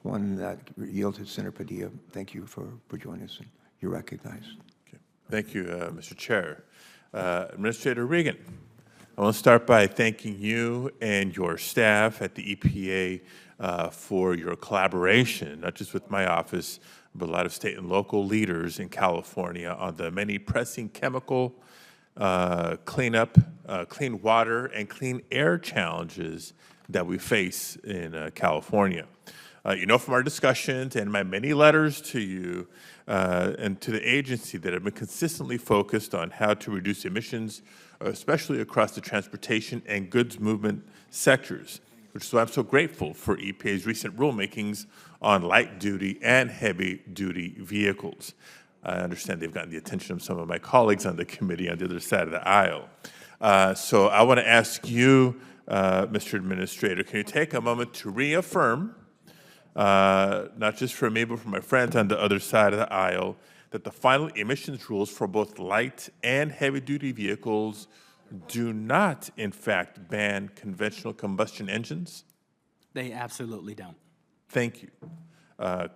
one that yield to Senator Padilla. Thank you for joining us, and you're recognized. Okay. Thank you, Mr. Chair. Administrator Regan, I want to start by thanking you and your staff at the EPA for your collaboration, not just with my office, but a lot of state and local leaders in California on the many pressing chemical cleanup, clean water, and clean air challenges that we face in California. You know from our discussions and my many letters to you and to the agency that have been consistently focused on how to reduce emissions, especially across the transportation and goods movement sectors, which is why I'm so grateful for EPA's recent rulemakings on light-duty and heavy-duty vehicles. I understand they've gotten the attention of some of my colleagues on the committee on the other side of the aisle. So I want to ask you, Mr. Administrator, can you take a moment to reaffirm, not just for me, but for my friends on the other side of the aisle, that the final emissions rules for both light and heavy-duty vehicles do not, in fact, ban conventional combustion engines? They absolutely don't. Thank you.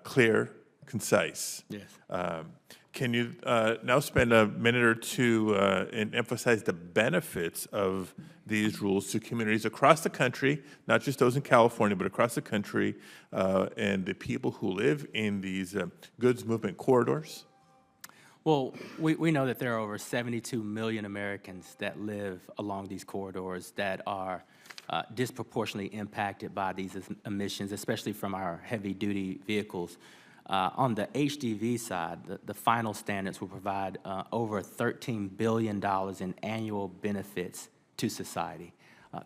Clear, concise. Yes. Can you now spend a minute or two and emphasize the benefits of these rules to communities across the country, not just those in California, but across the country, and the people who live in these goods movement corridors? Well, we know that there are over 72 million Americans that live along these corridors that are disproportionately impacted by these emissions, especially from our heavy-duty vehicles. On the HDV side, the final standards will provide over $13 billion in annual benefits to society.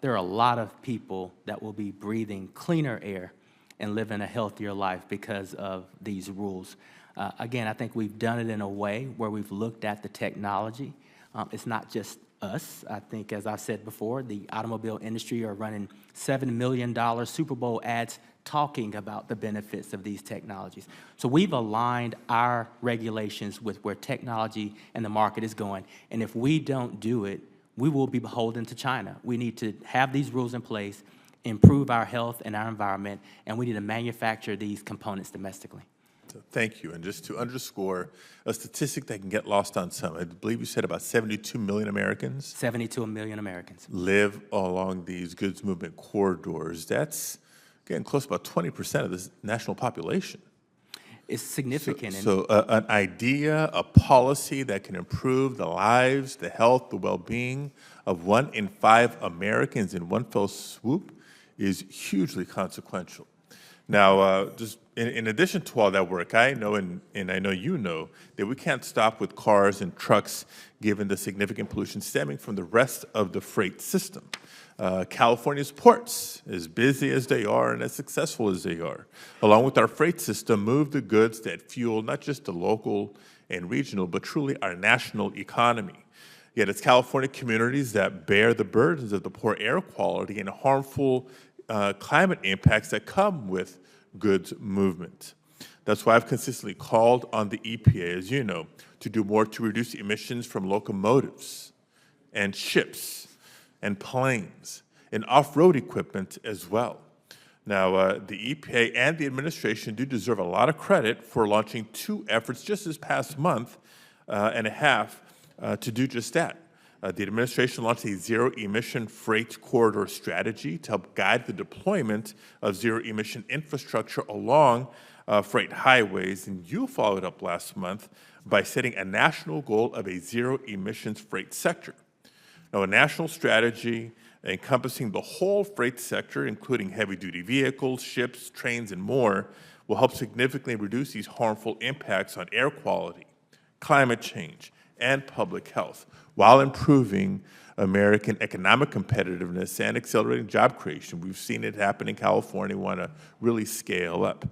There are a lot of people that will be breathing cleaner air and living a healthier life because of these rules. Again, I think we've done it in a way where we've looked at the technology. It's not just us. I think, as I've said before, the automobile industry are running $7 million Super Bowl ads talking about the benefits of these technologies. So we've aligned our regulations with where technology and the market is going. And if we don't do it, we will be beholden to China. We need to have these rules in place, improve our health and our environment, and we need to manufacture these components domestically. Thank you. And just to underscore a statistic that can get lost on some, I believe you said about 72 million Americans. 72 million Americans. Live along these goods movement corridors. That's, again, close to about 20% of the national population. It's significant. So an idea, a policy that can improve the lives, the health, the well-being of 1 in 5 Americans in one fell swoop is hugely consequential. Now, just in addition to all that work, I know and I know you know that we can't stop with cars and trucks given the significant pollution stemming from the rest of the freight system. California's ports, as busy as they are and as successful as they are, along with our freight system, move the goods that fuel not just the local and regional, but truly our national economy. Yet it's California communities that bear the burdens of the poor air quality and harmful climate impacts that come with goods movement. That's why I've consistently called on the EPA, as you know, to do more to reduce emissions from locomotives and ships and planes and off-road equipment as well. Now, the EPA and the administration do deserve a lot of credit for launching 2 efforts just this past month and a half to do just that. The administration launched a zero-emission freight corridor strategy to help guide the deployment of zero-emission infrastructure along freight highways, and you followed up last month by setting a national goal of a zero-emissions freight sector. Now, a national strategy encompassing the whole freight sector, including heavy-duty vehicles, ships, trains, and more, will help significantly reduce these harmful impacts on air quality, climate change, and public health, while improving American economic competitiveness and accelerating job creation. We've seen it happen in California. We want to really scale up.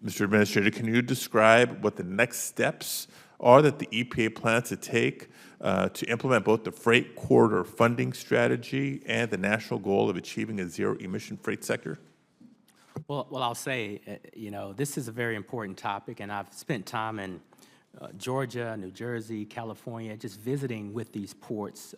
Mr. Administrator, can you describe what the next steps are that the EPA plans to take to implement both the freight corridor funding strategy and the national goal of achieving a zero-emission freight sector? Well, I'll say, this is a very important topic, and I've spent time in Georgia, New Jersey, California, just visiting with these ports.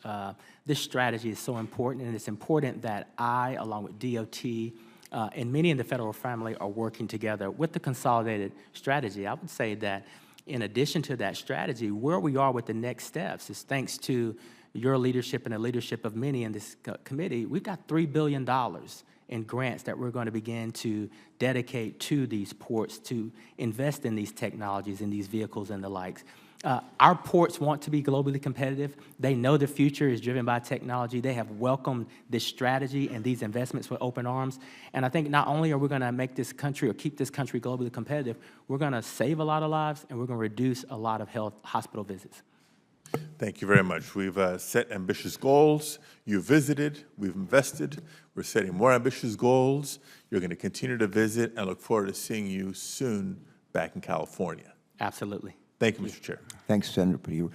This strategy is so important, and it's important that I, along with DOT And many in the federal family are working together with the consolidated strategy. I would say that in addition to that strategy, where we are with the next steps is thanks to your leadership and the leadership of many in this committee. We've got $3 billion in grants that we're going to begin to dedicate to these ports to invest in these technologies, in these vehicles and the likes. Our ports want to be globally competitive. They know the future is driven by technology. They have welcomed this strategy and these investments with open arms. And I think not only are we going to make this country or keep this country globally competitive, we're going to save a lot of lives and we're going to reduce a lot of hospital visits. Thank you very much. We've set ambitious goals. You visited. We've invested. We're setting more ambitious goals. You're going to continue to visit and look forward to seeing you soon back in California. Absolutely. Thank you, Mr. Chair. Thanks, Senator Padilla.